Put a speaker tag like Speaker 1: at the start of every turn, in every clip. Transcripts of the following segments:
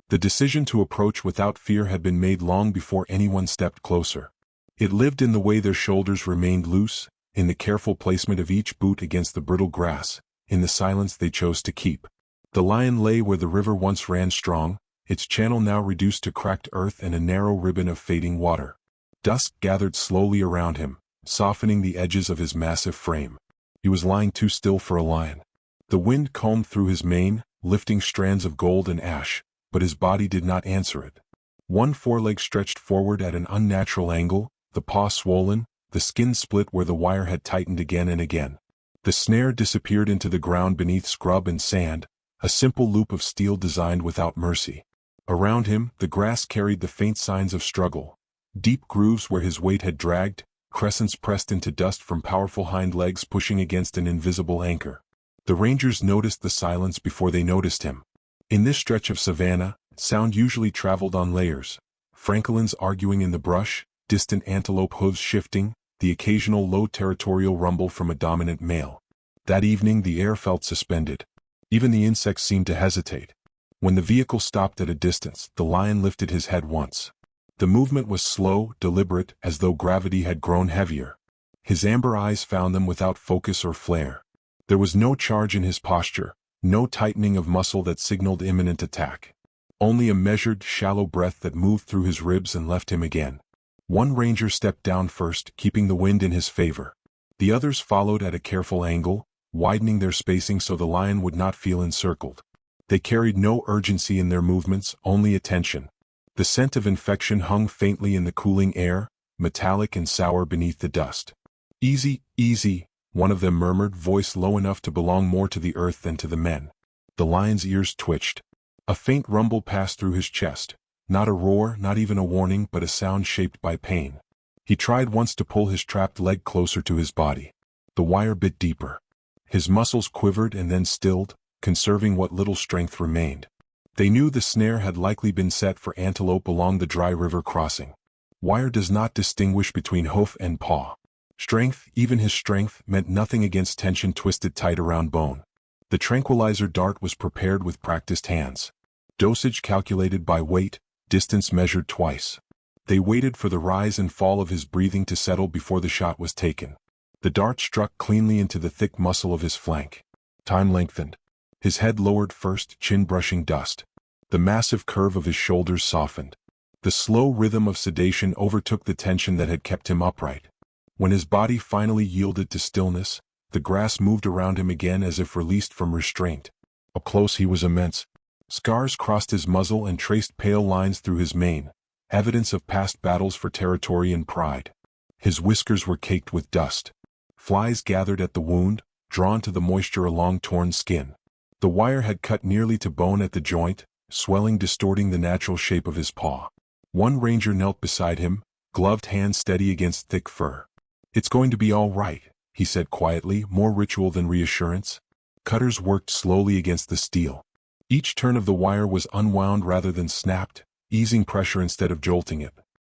Speaker 1: The decision to approach without fear had been made long before anyone stepped closer. It lived in the way their shoulders remained loose, in the careful placement of each boot against the brittle grass, in the silence they chose to keep. The lion lay where the river once ran strong, its channel now reduced to cracked earth and a narrow ribbon of fading water. Dusk gathered slowly around him, softening the edges of his massive frame. He was lying too still for a lion. The wind combed through his mane, lifting strands of gold and ash, but his body did not answer it. One foreleg stretched forward at an unnatural angle, the paw swollen, the skin split where the wire had tightened again and again. The snare disappeared into the ground beneath scrub and sand, a simple loop of steel designed without mercy. Around him, the grass carried the faint signs of struggle. Deep grooves where his weight had dragged, crescents pressed into dust from powerful hind legs pushing against an invisible anchor. The rangers noticed the silence before they noticed him. In this stretch of savanna, sound usually traveled on layers. Francolins arguing in the brush, distant antelope hooves shifting, the occasional low territorial rumble from a dominant male. That evening the air felt suspended. Even the insects seemed to hesitate. When the vehicle stopped at a distance, the lion lifted his head once. The movement was slow, deliberate, as though gravity had grown heavier. His amber eyes found them without focus or flare. There was no charge in his posture, no tightening of muscle that signaled imminent attack. Only a measured, shallow breath that moved through his ribs and left him again. One ranger stepped down first, keeping the wind in his favor. The others followed at a careful angle, widening their spacing so the lion would not feel encircled. They carried no urgency in their movements, only attention. The scent of infection hung faintly in the cooling air, metallic and sour beneath the dust. "Easy, easy," one of them murmured, voice low enough to belong more to the earth than to the men. The lion's ears twitched. A faint rumble passed through his chest. Not a roar, not even a warning, but a sound shaped by pain. He tried once to pull his trapped leg closer to his body. The wire bit deeper. His muscles quivered and then stilled, conserving what little strength remained. They knew the snare had likely been set for antelope along the dry river crossing. Wire does not distinguish between hoof and paw. Strength, even his strength, meant nothing against tension twisted tight around bone. The tranquilizer dart was prepared with practiced hands. Dosage calculated by weight, distance measured twice. They waited for the rise and fall of his breathing to settle before the shot was taken. The dart struck cleanly into the thick muscle of his flank. Time lengthened. His head lowered first, chin brushing dust. The massive curve of his shoulders softened. The slow rhythm of sedation overtook the tension that had kept him upright. When his body finally yielded to stillness, the grass moved around him again as if released from restraint. Up close he was immense. Scars crossed his muzzle and traced pale lines through his mane, evidence of past battles for territory and pride. His whiskers were caked with dust. Flies gathered at the wound, drawn to the moisture along torn skin. The wire had cut nearly to bone at the joint, swelling distorting the natural shape of his paw. One ranger knelt beside him, gloved hand steady against thick fur. "It's going to be all right," he said quietly, more ritual than reassurance. Cutters worked slowly against the steel. Each turn of the wire was unwound rather than snapped, easing pressure instead of jolting it.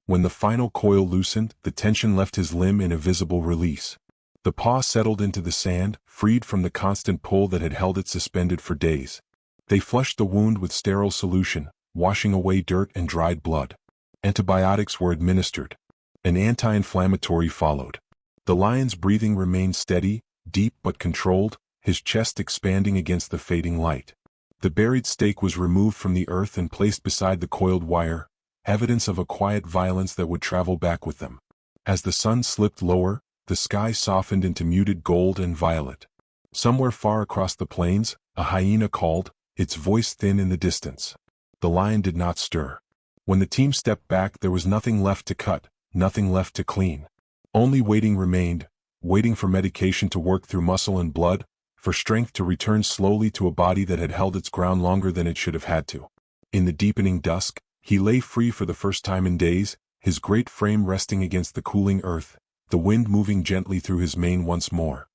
Speaker 1: When the final coil loosened, the tension left his limb in a visible release. The paw settled into the sand, freed from the constant pull that had held it suspended for days. They flushed the wound with sterile solution, washing away dirt and dried blood. Antibiotics were administered. An anti-inflammatory followed. The lion's breathing remained steady, deep but controlled, his chest expanding against the fading light. The buried stake was removed from the earth and placed beside the coiled wire, evidence of a quiet violence that would travel back with them. As the sun slipped lower, the sky softened into muted gold and violet. Somewhere far across the plains, a hyena called, its voice thin in the distance. The lion did not stir. When the team stepped back, there was nothing left to cut, nothing left to clean. Only waiting remained, waiting for medication to work through muscle and blood, for strength to return slowly to a body that had held its ground longer than it should have had to. In the deepening dusk, he lay free for the first time in days, his great frame resting against the cooling earth, the wind moving gently through his mane once more.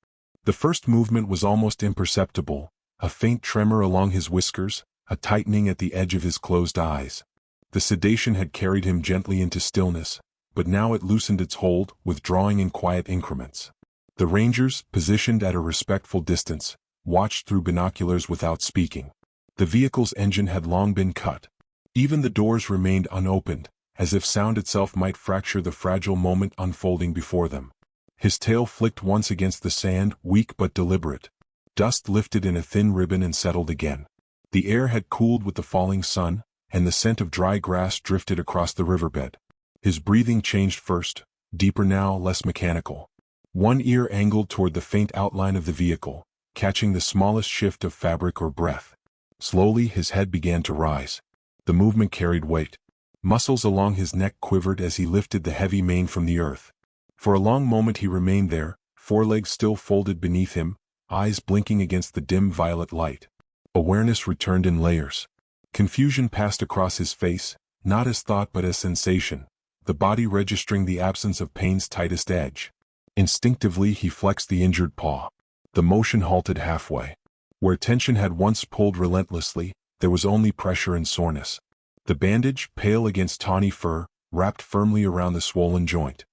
Speaker 1: The first movement was almost imperceptible, a faint tremor along his whiskers, a tightening at the edge of his closed eyes. The sedation had carried him gently into stillness, but now it loosened its hold, withdrawing in quiet increments. The rangers, positioned at a respectful distance, watched through binoculars without speaking. The vehicle's engine had long been cut. Even the doors remained unopened, as if sound itself might fracture the fragile moment unfolding before them. His tail flicked once against the sand, weak but deliberate. Dust lifted in a thin ribbon and settled again. The air had cooled with the falling sun, and the scent of dry grass drifted across the riverbed. His breathing changed first, deeper now, less mechanical. One ear angled toward the faint outline of the vehicle, catching the smallest shift of fabric or breath. Slowly his head began to rise. The movement carried weight. Muscles along his neck quivered as he lifted the heavy mane from the earth. For a long moment he remained there, forelegs still folded beneath him, eyes blinking against the dim violet light. Awareness returned in layers. Confusion passed across his face, not as thought but as sensation, the body registering the absence of pain's tightest edge. Instinctively he flexed the injured paw. The motion halted halfway. Where tension had once pulled relentlessly, there was only pressure and soreness. The bandage, pale against tawny fur, wrapped firmly around the swollen joint.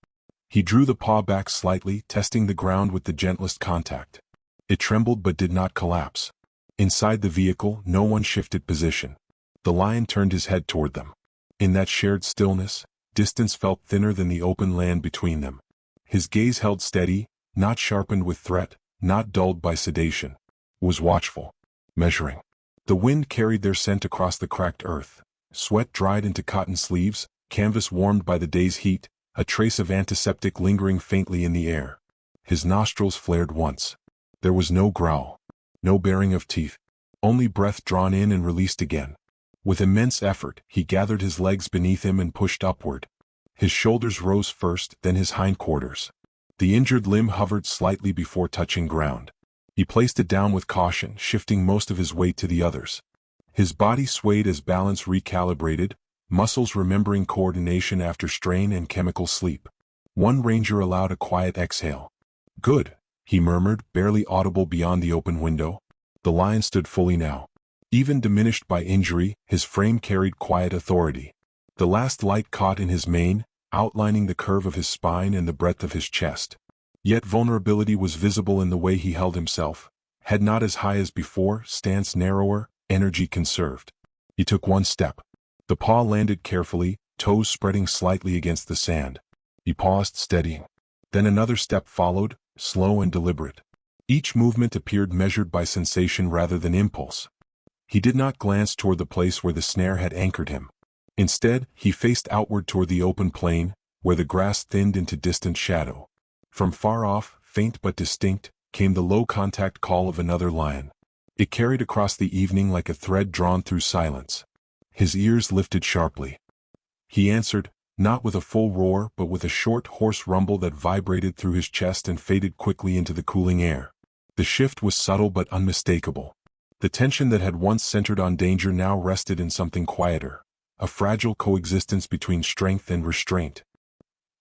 Speaker 1: He drew the paw back slightly, testing the ground with the gentlest contact. It trembled but did not collapse. Inside the vehicle, no one shifted position. The lion turned his head toward them. In that shared stillness, distance felt thinner than the open land between them. His gaze held steady, not sharpened with threat, not dulled by sedation. Was watchful. Measuring. The wind carried their scent across the cracked earth. Sweat dried into cotton sleeves, canvas warmed by the day's heat, a trace of antiseptic lingering faintly in the air. His nostrils flared once. There was no growl. No baring of teeth. Only breath drawn in and released again. With immense effort, he gathered his legs beneath him and pushed upward. His shoulders rose first, then his hindquarters. The injured limb hovered slightly before touching ground. He placed it down with caution, shifting most of his weight to the others. His body swayed as balance recalibrated, muscles remembering coordination after strain and chemical sleep. One ranger allowed a quiet exhale. "Good," he murmured, barely audible beyond the open window. The lion stood fully now. Even diminished by injury, his frame carried quiet authority. The last light caught in his mane, outlining the curve of his spine and the breadth of his chest. Yet vulnerability was visible in the way he held himself. Head not as high as before, stance narrower, energy conserved. He took one step. The paw landed carefully, toes spreading slightly against the sand. He paused, steadying. Then another step followed, slow and deliberate. Each movement appeared measured by sensation rather than impulse. He did not glance toward the place where the snare had anchored him. Instead, he faced outward toward the open plain, where the grass thinned into distant shadow. From far off, faint but distinct, came the low-contact call of another lion. It carried across the evening like a thread drawn through silence. His ears lifted sharply. He answered, not with a full roar but with a short, hoarse rumble that vibrated through his chest and faded quickly into the cooling air. The shift was subtle but unmistakable. The tension that had once centered on danger now rested in something quieter, a fragile coexistence between strength and restraint.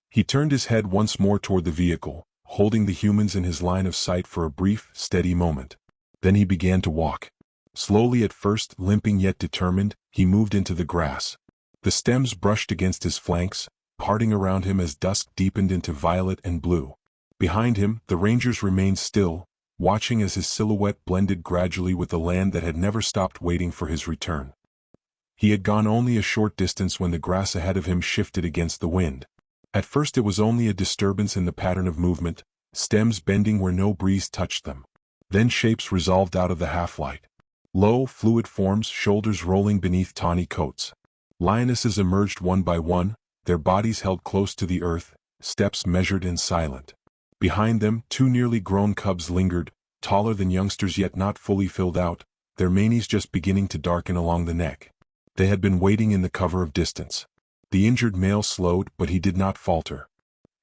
Speaker 1: He turned his head once more toward the vehicle, holding the humans in his line of sight for a brief, steady moment. Then he began to walk. Slowly at first, limping yet determined, he moved into the grass. The stems brushed against his flanks, parting around him as dusk deepened into violet and blue. Behind him, the rangers remained still, watching as his silhouette blended gradually with the land that had never stopped waiting for his return. He had gone only a short distance when the grass ahead of him shifted against the wind. At first it was only a disturbance in the pattern of movement, stems bending where no breeze touched them. Then shapes resolved out of the half-light. Low, fluid forms, shoulders rolling beneath tawny coats. Lionesses emerged one by one, their bodies held close to the earth, steps measured and silent. Behind them, two nearly grown cubs lingered, taller than youngsters yet not fully filled out, their manes just beginning to darken along the neck. They had been waiting in the cover of distance. The injured male slowed, but he did not falter.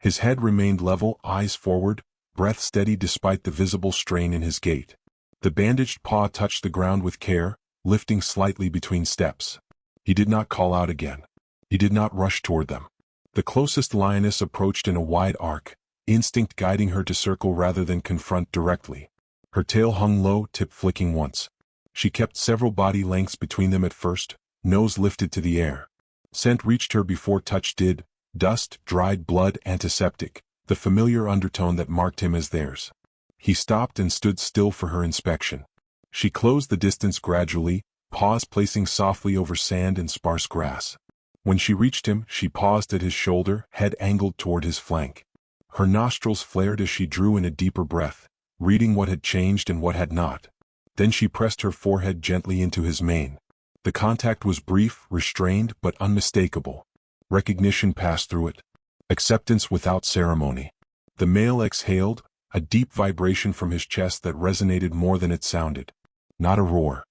Speaker 1: His head remained level, eyes forward, breath steady despite the visible strain in his gait. The bandaged paw touched the ground with care, lifting slightly between steps. He did not call out again. He did not rush toward them. The closest lioness approached in a wide arc, instinct guiding her to circle rather than confront directly. Her tail hung low, tip flicking once. She kept several body lengths between them at first, nose lifted to the air. Scent reached her before touch did, dust, dried blood, antiseptic, the familiar undertone that marked him as theirs. He stopped and stood still for her inspection. She closed the distance gradually, paws placing softly over sand and sparse grass. When she reached him, she paused at his shoulder, head angled toward his flank. Her nostrils flared as she drew in a deeper breath, reading what had changed and what had not. Then she pressed her forehead gently into his mane. The contact was brief, restrained, but unmistakable. Recognition passed through it. Acceptance without ceremony. The male exhaled, a deep vibration from his chest that resonated more than it sounded. Not a roar.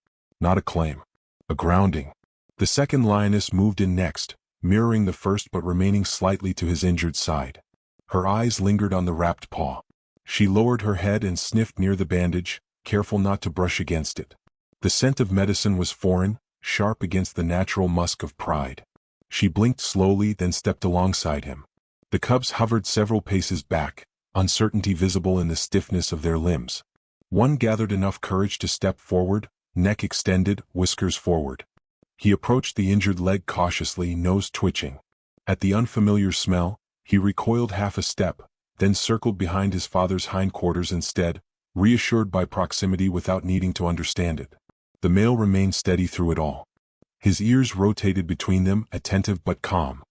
Speaker 1: Not a claim. A grounding. The second lioness moved in next, mirroring the first but remaining slightly to his injured side. Her eyes lingered on the wrapped paw. She lowered her head and sniffed near the bandage, careful not to brush against it. The scent of medicine was foreign, sharp against the natural musk of pride. She blinked slowly, then stepped alongside him. The cubs hovered several paces back, uncertainty visible in the stiffness of their limbs. One gathered enough courage to step forward, neck extended, whiskers forward. He approached the injured leg cautiously, nose twitching. At the unfamiliar smell, he recoiled half a step, then circled behind his father's hindquarters instead, reassured by proximity without needing to understand it. The male remained steady through it all. His ears rotated between them, attentive but calm.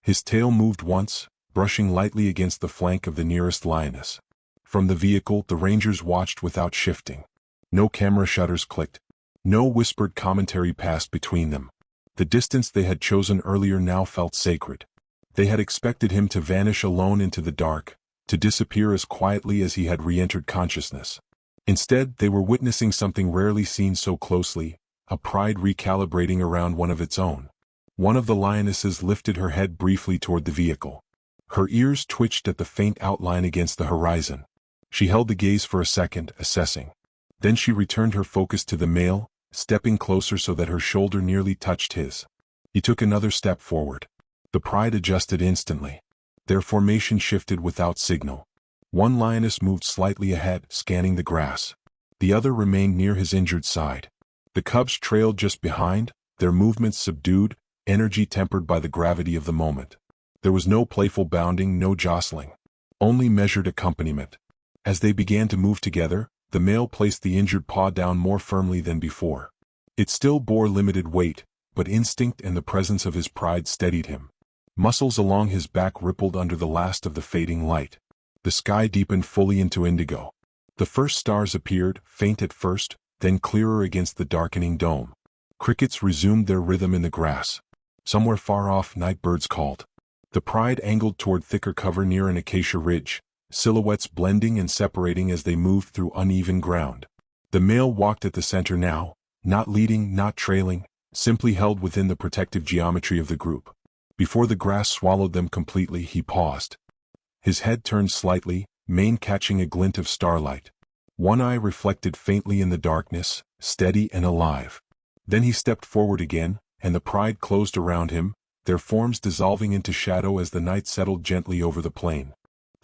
Speaker 1: His tail moved once, brushing lightly against the flank of the nearest lioness. From the vehicle, the rangers watched without shifting. No camera shutters clicked. No whispered commentary passed between them. The distance they had chosen earlier now felt sacred. They had expected him to vanish alone into the dark, to disappear as quietly as he had re-entered consciousness. Instead, they were witnessing something rarely seen so closely, a pride recalibrating around one of its own. One of the lionesses lifted her head briefly toward the vehicle. Her ears twitched at the faint outline against the horizon. She held the gaze for a second, assessing. Then she returned her focus to the male, stepping closer so that her shoulder nearly touched his. He took another step forward. The pride adjusted instantly. Their formation shifted without signal. One lioness moved slightly ahead, scanning the grass. The other remained near his injured side. The cubs trailed just behind, their movements subdued, energy tempered by the gravity of the moment. There was no playful bounding, no jostling. Only measured accompaniment. As they began to move together, the male placed the injured paw down more firmly than before. It still bore limited weight, but instinct and the presence of his pride steadied him. Muscles along his back rippled under the last of the fading light. The sky deepened fully into indigo. The first stars appeared, faint at first, then clearer against the darkening dome. Crickets resumed their rhythm in the grass. Somewhere far off, night birds called. The pride angled toward thicker cover near an acacia ridge, silhouettes blending and separating as they moved through uneven ground. The male walked at the center now, not leading, not trailing, simply held within the protective geometry of the group. Before the grass swallowed them completely, he paused. His head turned slightly, mane catching a glint of starlight. One eye reflected faintly in the darkness, steady and alive. Then he stepped forward again, and the pride closed around him, their forms dissolving into shadow as the night settled gently over the plain.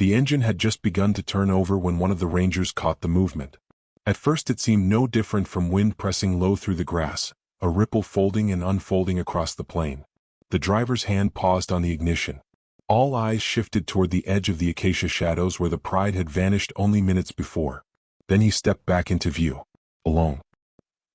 Speaker 1: The engine had just begun to turn over when one of the rangers caught the movement. At first it seemed no different from wind pressing low through the grass, a ripple folding and unfolding across the plain. The driver's hand paused on the ignition. All eyes shifted toward the edge of the acacia shadows where the pride had vanished only minutes before. Then he stepped back into view. Alone.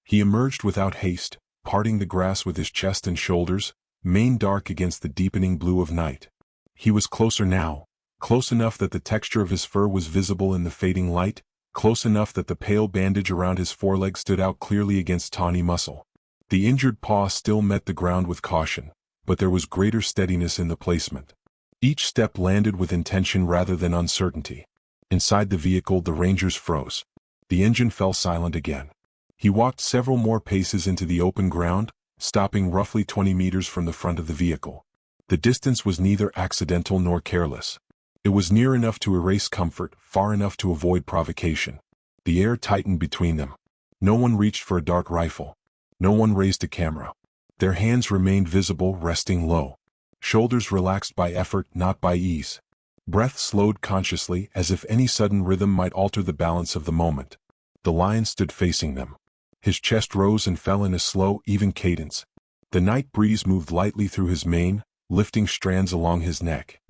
Speaker 1: He emerged without haste, parting the grass with his chest and shoulders, mane dark against the deepening blue of night. He was closer now, close enough that the texture of his fur was visible in the fading light, close enough that the pale bandage around his foreleg stood out clearly against tawny muscle. The injured paw still met the ground with caution, but there was greater steadiness in the placement. Each step landed with intention rather than uncertainty. Inside the vehicle, the rangers froze. The engine fell silent again. He walked several more paces into the open ground, stopping roughly 20 meters from the front of the vehicle. The distance was neither accidental nor careless. It was near enough to erase comfort, far enough to avoid provocation. The air tightened between them. No one reached for a dark rifle. No one raised a camera. Their hands remained visible, resting low. Shoulders relaxed by effort, not by ease. Breath slowed consciously, as if any sudden rhythm might alter the balance of the moment. The lion stood facing them. His chest rose and fell in a slow, even cadence. The night breeze moved lightly through his mane, lifting strands along his neck.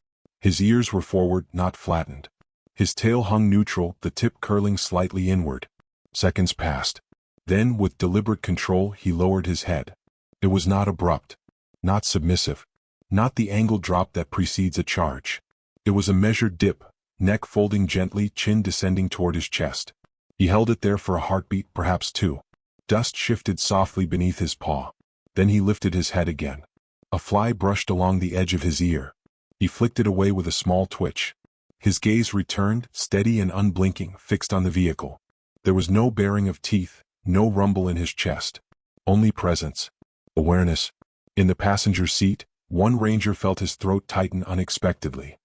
Speaker 1: His ears were forward, not flattened. His tail hung neutral, the tip curling slightly inward. Seconds passed. Then, with deliberate control, he lowered his head. It was not abrupt, not submissive, not the angled drop that precedes a charge. It was a measured dip, neck folding gently, chin descending toward his chest. He held it there for a heartbeat, perhaps two. Dust shifted softly beneath his paw. Then he lifted his head again. A fly brushed along the edge of his ear. He flicked it away with a small twitch. His gaze returned, steady and unblinking, fixed on the vehicle. There was no baring of teeth, no rumble in his chest. Only presence. Awareness. In the passenger seat, one ranger felt his throat tighten unexpectedly.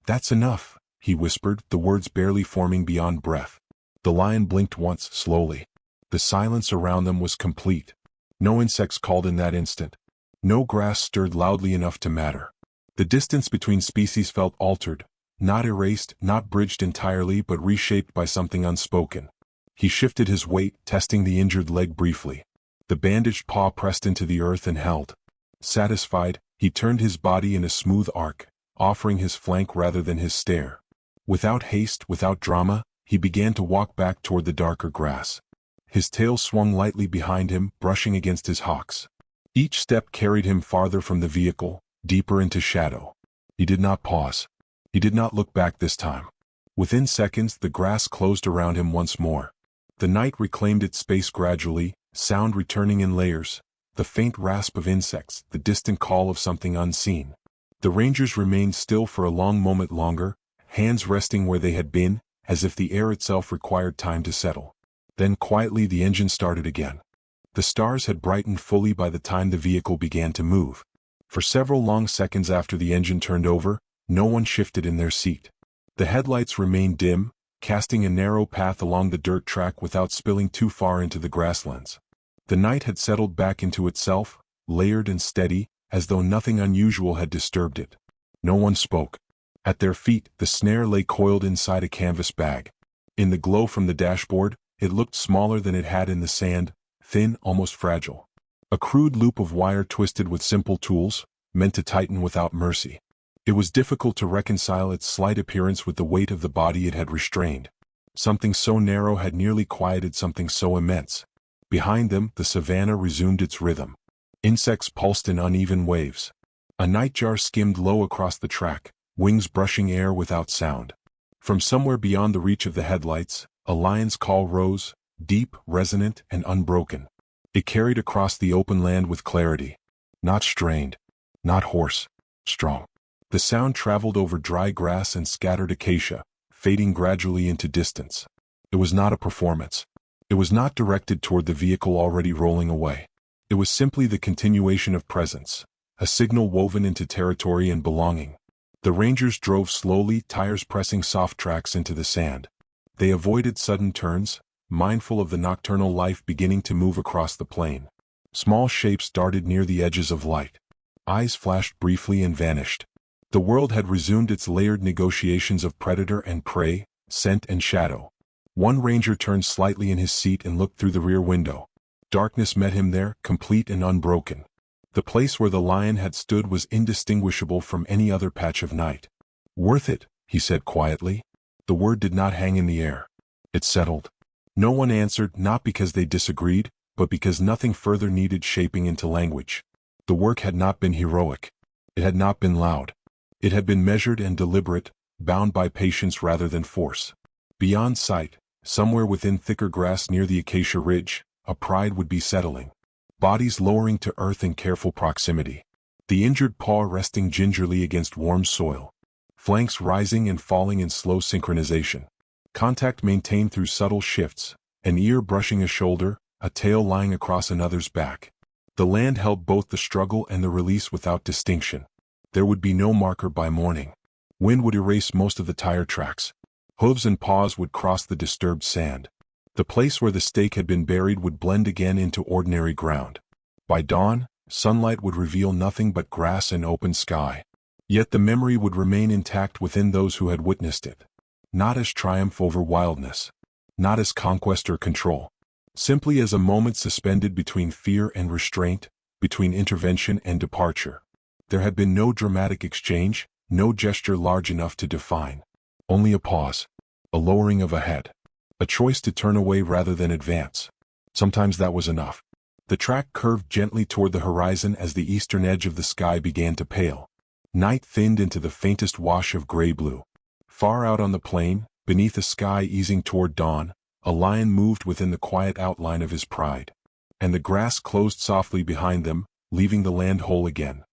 Speaker 1: "That's enough," he whispered, the words barely forming beyond breath. The lion blinked once, slowly. The silence around them was complete. No insects called in that instant. No grass stirred loudly enough to matter. The distance between species felt altered, not erased, not bridged entirely, but reshaped by something unspoken. He shifted his weight, testing the injured leg briefly. The bandaged paw pressed into the earth and held. Satisfied, he turned his body in a smooth arc, offering his flank rather than his stare. Without haste, without drama, he began to walk back toward the darker grass. His tail swung lightly behind him, brushing against his hocks. Each step carried him farther from the vehicle, deeper into shadow. He did not pause. He did not look back this time. Within seconds, the grass closed around him once more. The night reclaimed its space gradually, sound returning in layers, the faint rasp of insects, the distant call of something unseen. The rangers remained still for a long moment longer, hands resting where they had been, as if the air itself required time to settle. Then quietly the engine started again. The stars had brightened fully by the time the vehicle began to move. For several long seconds after the engine turned over, no one shifted in their seat. The headlights remained dim, casting a narrow path along the dirt track without spilling too far into the grasslands. The night had settled back into itself, layered and steady, as though nothing unusual had disturbed it. No one spoke. At their feet, the snare lay coiled inside a canvas bag. In the glow from the dashboard, it looked smaller than it had in the sand, thin, almost fragile. A crude loop of wire twisted with simple tools, meant to tighten without mercy. It was difficult to reconcile its slight appearance with the weight of the body it had restrained. Something so narrow had nearly quieted something so immense. Behind them, the savanna resumed its rhythm. Insects pulsed in uneven waves. A nightjar skimmed low across the track, wings brushing air without sound. From somewhere beyond the reach of the headlights, a lion's call rose, deep, resonant, and unbroken. It carried across the open land with clarity. Not strained, not hoarse, strong. The sound traveled over dry grass and scattered acacia, fading gradually into distance. It was not a performance. It was not directed toward the vehicle already rolling away. It was simply the continuation of presence, a signal woven into territory and belonging. The rangers drove slowly, tires pressing soft tracks into the sand. They avoided sudden turns, mindful of the nocturnal life beginning to move across the plain. Small shapes darted near the edges of light. Eyes flashed briefly and vanished. The world had resumed its layered negotiations of predator and prey, scent and shadow. One ranger turned slightly in his seat and looked through the rear window. Darkness met him there, complete and unbroken. The place where the lion had stood was indistinguishable from any other patch of night. "Worth it," he said quietly. The word did not hang in the air. It settled. No one answered, not because they disagreed, but because nothing further needed shaping into language. The work had not been heroic. It had not been loud. It had been measured and deliberate, bound by patience rather than force. Beyond sight, somewhere within thicker grass near the acacia ridge, a pride would be settling. Bodies lowering to earth in careful proximity. The injured paw resting gingerly against warm soil. Flanks rising and falling in slow synchronization. Contact maintained through subtle shifts, an ear brushing a shoulder, a tail lying across another's back. The land held both the struggle and the release without distinction. There would be no marker by morning. Wind would erase most of the tire tracks. Hooves and paws would cross the disturbed sand. The place where the stake had been buried would blend again into ordinary ground. By dawn, sunlight would reveal nothing but grass and open sky. Yet the memory would remain intact within those who had witnessed it. Not as triumph over wildness. Not as conquest or control. Simply as a moment suspended between fear and restraint, between intervention and departure. There had been no dramatic exchange, no gesture large enough to define. Only a pause. A lowering of a head. A choice to turn away rather than advance. Sometimes that was enough. The track curved gently toward the horizon as the eastern edge of the sky began to pale. Night thinned into the faintest wash of gray-blue. Far out on the plain, beneath a sky easing toward dawn, a lion moved within the quiet outline of his pride. And the grass closed softly behind them, leaving the land whole again.